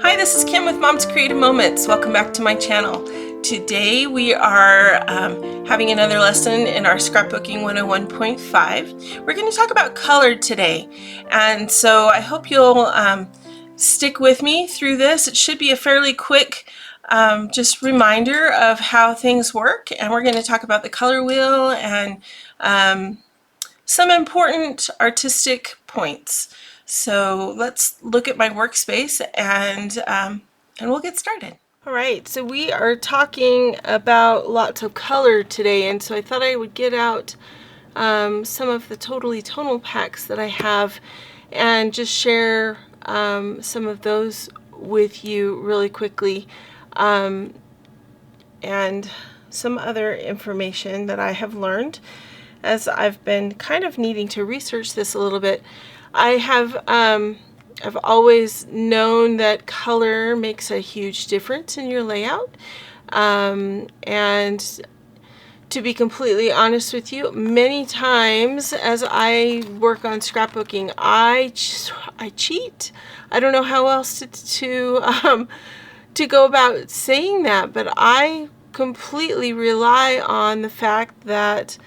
Hi, this is Kim with Mom's Creative Moments. Welcome back to my channel. Today we are having another lesson in our Scrapbooking 101.5. We're going to talk about color today, and so I hope you'll stick with me through this. It should be a fairly quick just reminder of how things work, and we're going to talk about the color wheel and some important artistic points. So let's look at my workspace and we'll get started. All right, so we are talking about lots of color today, and so I thought I would get out some of the Totally Tonal packs that I have and just share some of those with you really quickly, and some other information that I have learned as I've been kind of needing to research this a little bit. I've always known that color makes a huge difference in your layout, and to be completely honest with you, many times as I work on scrapbooking, I cheat. I don't know how else to go about saying that, but I completely rely on the fact that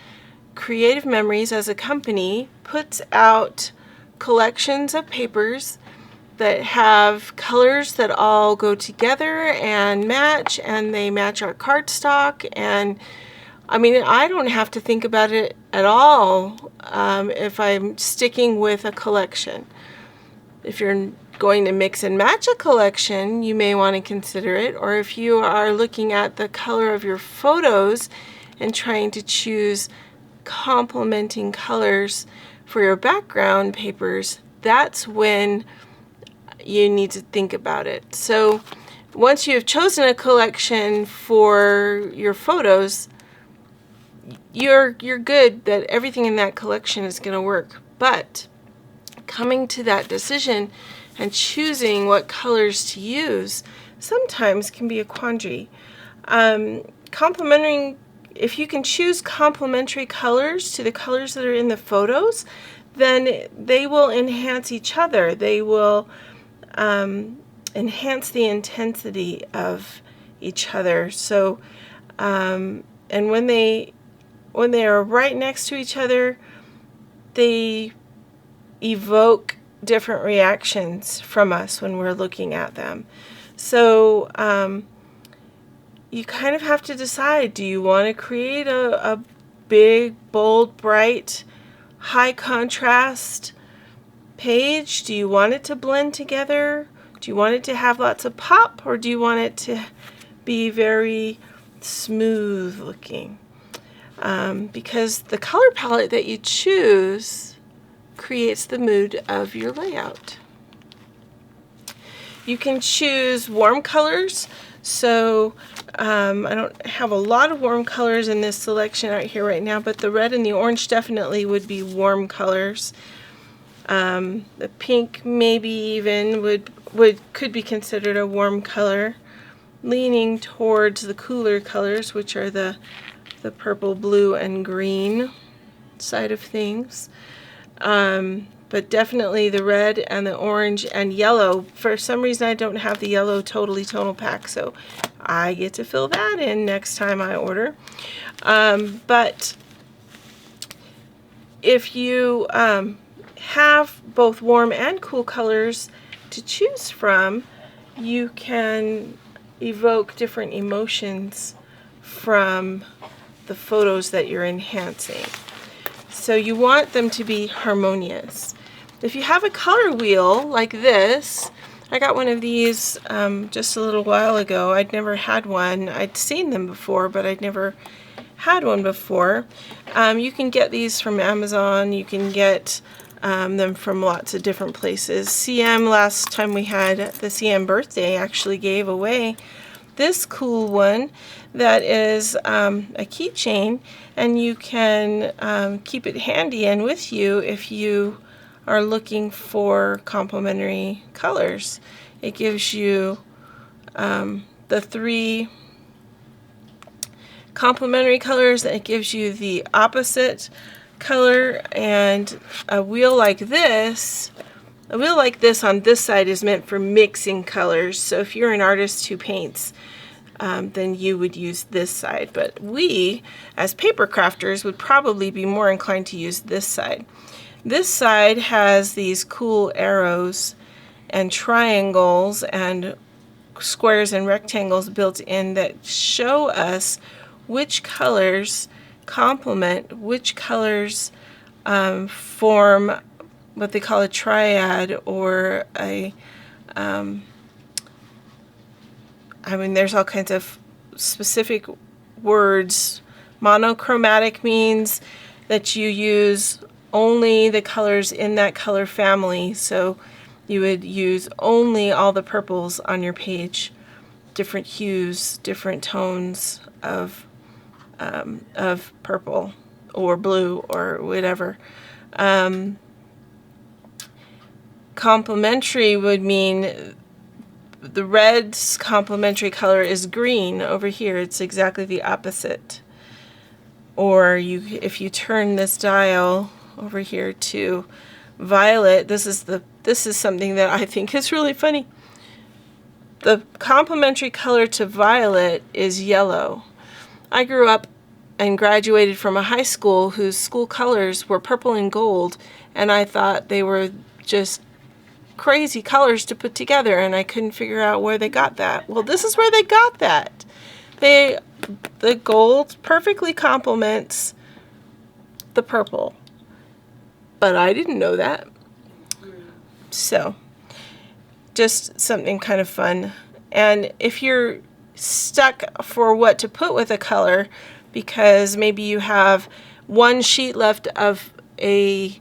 Creative Memories as a company puts out collections of papers that have colors that all go together and they match our cardstock. And I mean, I don't have to think about it at all if I'm sticking with a collection. If you're going to mix and match a collection, you may want to consider it. Or if you are looking at the color of your photos and trying to choose complementing colors for your background papers, that's when you need to think about it. So once you have chosen a collection for your photos, you're good that everything in that collection is going to work. But coming to that decision and choosing what colors to use sometimes can be a quandary. If you can choose complementary colors to the colors that are in the photos, then they will enhance each other. They will enhance the intensity of each other. So, and when they are right next to each other, they evoke different reactions from us when we're looking at them. So, you kind of have to decide, do you want to create a big, bold, bright, high contrast page? Do you want it to blend together? Do you want it to have lots of pop, or do you want it to be very smooth looking? Because the color palette that you choose creates the mood of your layout. You can choose warm colors. So I don't have a lot of warm colors in this selection out here right now, but the red and the orange definitely would be warm colors. The pink maybe even could be considered a warm color, leaning towards the cooler colors, which are the purple, blue, and green side of things. But definitely the red and the orange and yellow. For some reason I don't have the yellow Totally Tonal pack, so I get to fill that in next time I order. But if you have both warm and cool colors to choose from, you can evoke different emotions from the photos that you're enhancing. So you want them to be harmonious. If you have a color wheel like this, I got one of these just a little while ago. I'd never had one. I'd seen them before, but I'd never had one before. You can get these from Amazon. You can get them from lots of different places. CM, last time we had the CM birthday, actually gave away this cool one that is a keychain, and you can keep it handy and with you if you are looking for complementary colors. It gives you the 3 complementary colors, and it gives you the opposite color. And a wheel like this A wheel like this on this side is meant for mixing colors. So if you're an artist who paints, then you would use this side. But we, as paper crafters, would probably be more inclined to use this side. This side has these cool arrows and triangles and squares and rectangles built in that show us which colors complement, which colors form what they call a triad, or a I mean, there's all kinds of specific words. Monochromatic means that you use only the colors in that color family. So you would use only all the purples on your page, different hues, different tones of purple or blue or whatever. Complementary would mean the red's complementary color is green. Over here it's exactly the opposite. Or if you turn this dial over here to violet, this is something that I think is really funny. The complementary color to violet is yellow. I grew up and graduated from a high school whose school colors were purple and gold, and I thought they were just crazy colors to put together, and I couldn't figure out where they got that. Well, this is where they got that. The gold perfectly complements the purple, but I didn't know that. So just something kind of fun. And if you're stuck for what to put with a color, because maybe you have one sheet left of a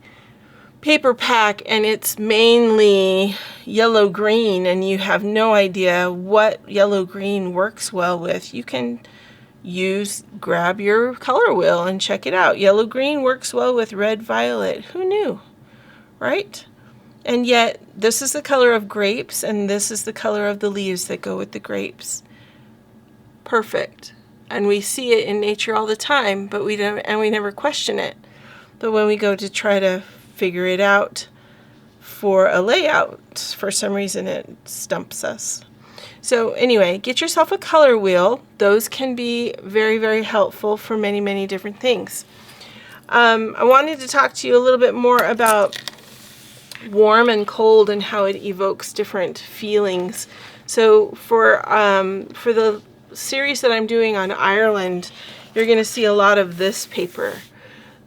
paper pack and it's mainly yellow green and you have no idea what yellow green works well with, you can grab your color wheel and check it out. Yellow green works well with red violet. Who knew, right? And yet this is the color of grapes and this is the color of the leaves that go with the grapes. Perfect. And we see it in nature all the time, but we never question it. But when we go to try to figure it out for a layout, for some reason it stumps us. So anyway, get yourself a color wheel. Those can be very, very helpful for many, many different things. I wanted to talk to you a little bit more about warm and cold and how it evokes different feelings. So for the series that I'm doing on Ireland, you're going to see a lot of this paper.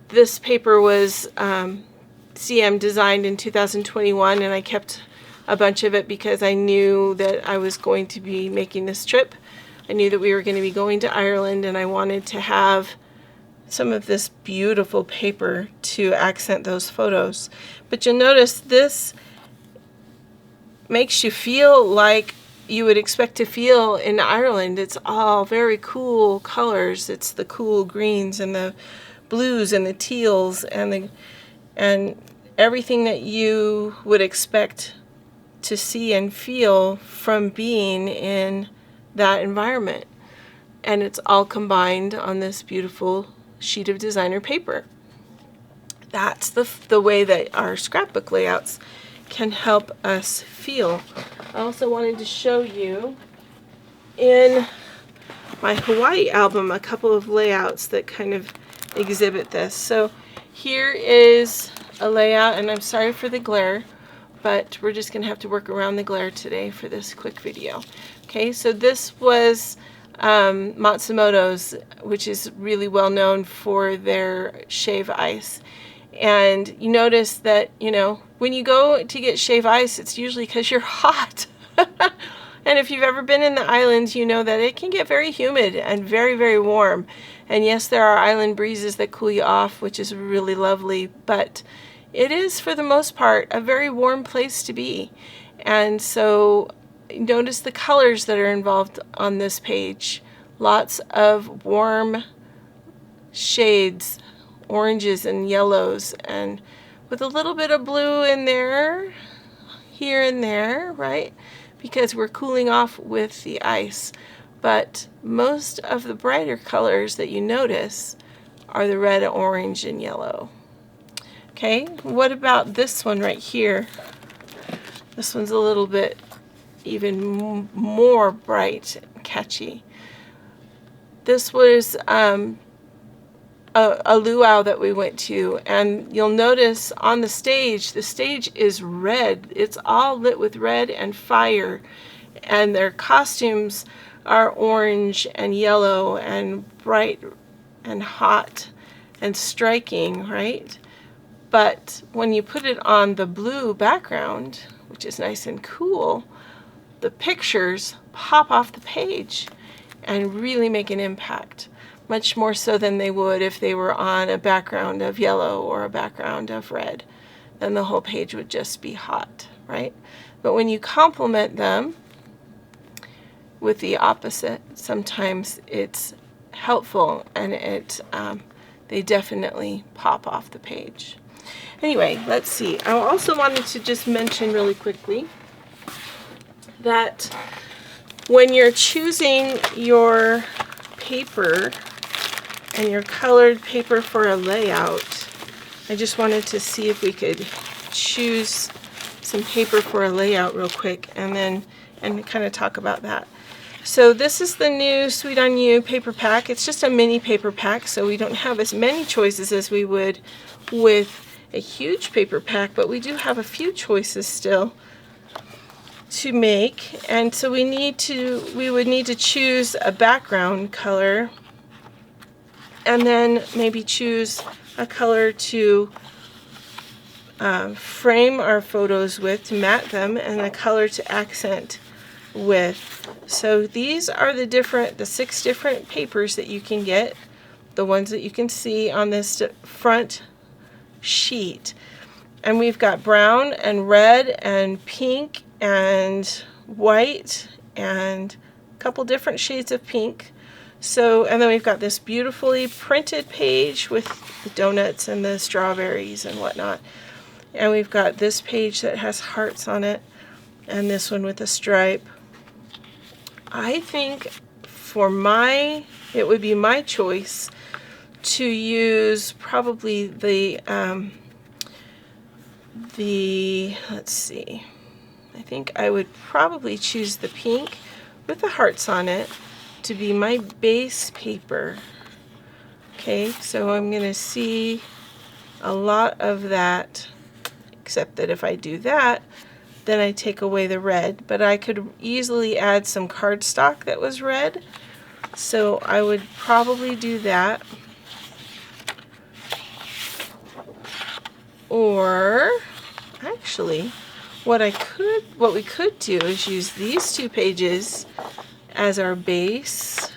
This paper was CM designed in 2021, and I kept a bunch of it because I knew that I was going to be making this trip. I knew that we were going to be going to Ireland, and I wanted to have some of this beautiful paper to accent those photos. But you'll notice this makes you feel like you would expect to feel in Ireland. It's all very cool colors. It's the cool greens and the blues and the teals and everything that you would expect to see and feel from being in that environment. And it's all combined on this beautiful sheet of designer paper. That's the way that our scrapbook layouts can help us feel. I also wanted to show you in my Hawaii album a couple of layouts that kind of exhibit this. So here is a layout, and I'm sorry for the glare, but we're just going to have to work around the glare today for this quick video. Okay, so this was Matsumoto's, which is really well known for their shave ice. And you notice that, you know, when you go to get shave ice, it's usually because you're hot. And if you've ever been in the islands, you know that it can get very humid and very, very warm. And yes, there are island breezes that cool you off, which is really lovely, but it is, for the most part, a very warm place to be. And so notice the colors that are involved on this page. Lots of warm shades, oranges and yellows, and with a little bit of blue in there, here and there, right? Because we're cooling off with the ice. But most of the brighter colors that you notice are the red, orange, and yellow. Okay, what about this one right here? This one's a little bit even more bright and catchy. This was a luau that we went to, and you'll notice on the stage is red. It's all lit with red and fire, and their costumes are orange and yellow and bright and hot and striking, right? But when you put it on the blue background, which is nice and cool, the pictures pop off the page and really make an impact, much more so than they would if they were on a background of yellow or a background of red. Then the whole page would just be hot, right? But when you complement them with the opposite, sometimes it's helpful, and they definitely pop off the page. Anyway, let's see. I also wanted to just mention really quickly that when you're choosing your paper and your colored paper for a layout, I just wanted to see if we could choose some paper for a layout real quick and kind of talk about that. So this is the new Sweet on You paper pack. It's just a mini paper pack, so we don't have as many choices as we would with a huge paper pack, but we do have a few choices still to make. And so we would need to choose a background color, and then maybe choose a color to frame our photos with, to mat them, and a color to accent with. So these are the 6 different papers that you can get, the ones that you can see on this front sheet. And we've got brown and red and pink and white and a couple different shades of pink. So, and then we've got this beautifully printed page with the donuts and the strawberries and whatnot. And we've got this page that has hearts on it, and this one with a stripe. I think it would be my choice to use probably let's see, I think I would probably choose the pink with the hearts on it to be my base paper. Okay, so I'm going to see a lot of that, except that if I do that, then I take away the red. But I could easily add some cardstock that was red, so I would probably do that. Or actually, what we could do is use these 2 pages as our base.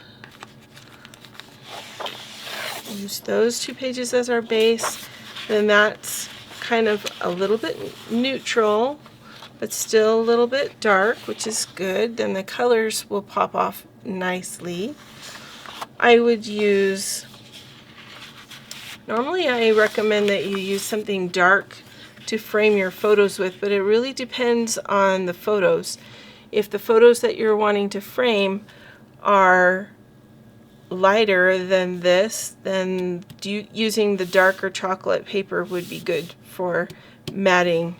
Use those 2 pages as our base. Then that's kind of a little bit neutral, but still a little bit dark, which is good. Then the colors will pop off nicely. I would use, normally I recommend that you use something dark to frame your photos with, but it really depends on the photos. If the photos that you're wanting to frame are lighter than this, then using the darker chocolate paper would be good for matting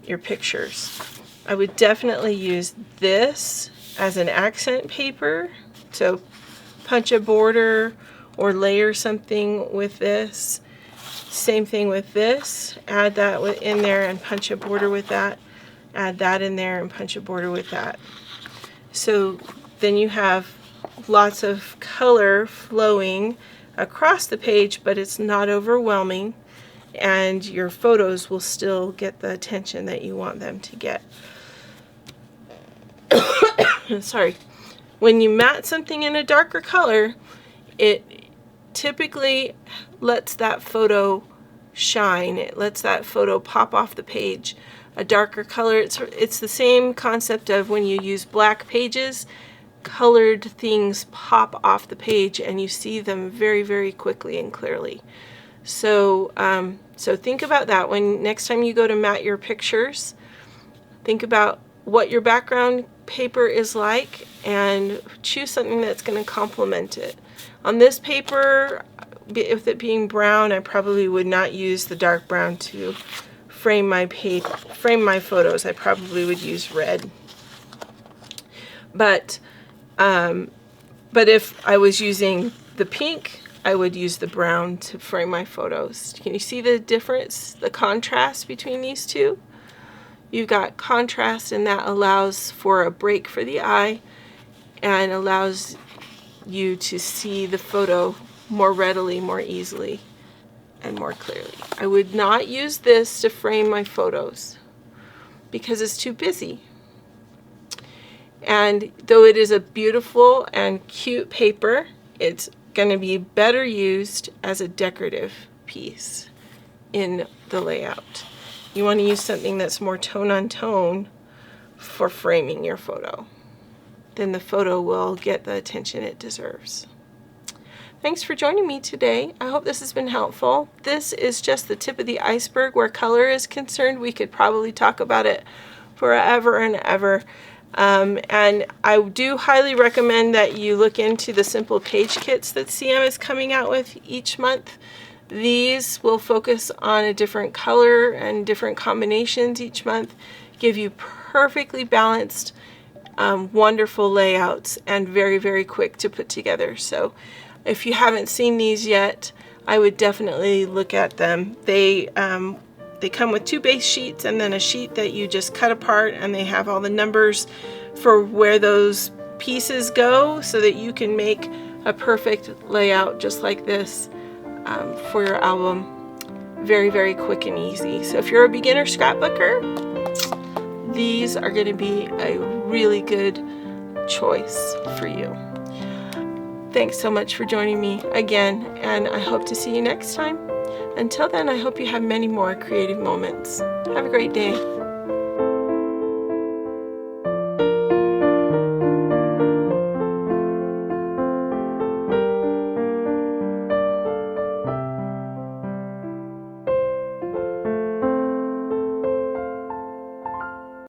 your pictures. I would definitely use this as an accent paper, so punch a border or layer something with this. Same thing with this, add that in there and punch a border with that, add that in there and punch a border with that. So then you have lots of color flowing across the page, but it's not overwhelming, and your photos will still get the attention that you want them to get. Sorry. When you mat something in a darker color, it typically lets that photo shine. It lets that photo pop off the page. A darker color, it's the same concept of when you use black pages, colored things pop off the page and you see them very, very quickly and clearly. So so think about that when next time you go to mat your pictures. Think about what your background paper is like and choose something that's going to complement it. On this paper, with it being brown, I probably would not use the dark brown to frame my photos, I probably would use red. But if I was using the pink, I would use the brown to frame my photos. Can you see the difference, the contrast between these two? You've got contrast, and that allows for a break for the eye and allows you to see the photo more readily, more easily, and more clearly. I would not use this to frame my photos because it's too busy. And though it is a beautiful and cute paper, it's going to be better used as a decorative piece in the layout. You want to use something that's more tone on tone for framing your photo. Then the photo will get the attention it deserves. Thanks for joining me today. I hope this has been helpful. This is just the tip of the iceberg where color is concerned. We could probably talk about it forever and ever. And I do highly recommend that you look into the simple page kits that CM is coming out with each month. These will focus on a different color and different combinations each month, give you perfectly balanced, wonderful layouts, and very, very quick to put together. So if you haven't seen these yet, I would definitely look at them. They come with 2 base sheets and then a sheet that you just cut apart, and they have all the numbers for where those pieces go so that you can make a perfect layout just like this for your album. Very, very quick and easy. So if you're a beginner scrapbooker, these are going to be a really good choice for you. Thanks so much for joining me again, and I hope to see you next time. Until then, I hope you have many more creative moments. Have a great day.